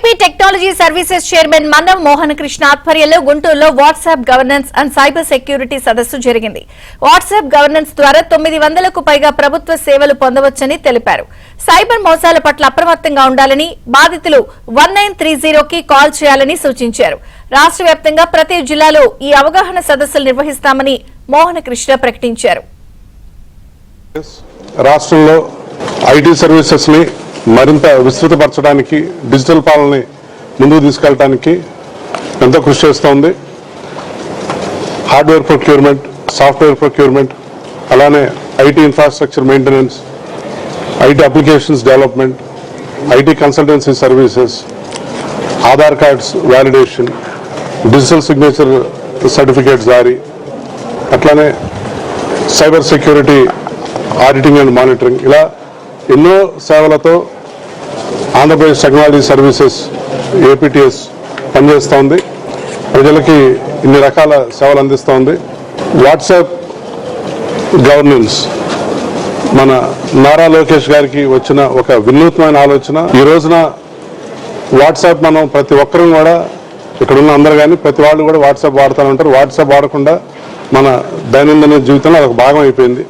AP technology services chairman Mannava Mohana Krishna ఆధ్వర్యంలో గుంటూరులో WhatsApp governance and cyber security సదస్సు జరిగింది. వాట్సాప్ గవర్నెన్స్ ద్వారా 900కు పైగా ప్రభుత్వ సేవలు పొందవచ్చని తెలిపారు. సైబర్ మోసాల పట్ల అప్రమత్తంగా ఉండాలని, బాధితులు 1930కి కాల్ చేయాలని సూచించారు. రాష్ట్ర వ్యాప్తంగా ప్రతి జిల్లాలో ఈ అవగాహన సదస్సులు నిర్వహిస్తామని మోహన కృష్ణ ప్రకటించారు. రాష్ట్రంలో ఐటీ సర్వీసెస్ ని మరింత విస్తృతపరచడానికి, డిజిటల్ పాలనని ముందుకు తీసుకెళ్ళడానికి ఎంతో కృషి చేస్తోంది. హార్డ్వేర్ ప్రొక్యూర్మెంట్, సాఫ్ట్వేర్ ప్రొక్యూర్మెంట్, అలానే IT infrastructure maintenance, IT applications development, IT consultancy services, Aadhaar cards validation, digital signature certificate జారీ, అట్లానే cyber security auditing and monitoring, ఇలా ఎన్నో సేవలతో ఆంధ్రప్రదేశ్ టెక్నాలజీ సర్వీసెస్ ఏపీటీఎస్ పనిచేస్తోంది. ప్రజలకి ఇన్ని రకాల సేవలు అందిస్తోంది. వాట్సాప్ గవర్నెన్స్ మన నారా లోకేష్ గారికి వచ్చిన ఒక వినూత్నమైన ఆలోచన. ఈ రోజున వాట్సాప్ మనం ప్రతి ఒక్కరూ కూడా, ఇక్కడ ఉన్న అందరూ కానీ ప్రతి వాళ్ళు కూడా వాట్సాప్ వాడుతూ ఉంటారు. వాట్సాప్ వాడకుండా మన దైనందిన జీవితంలో అదొక భాగం అయిపోయింది.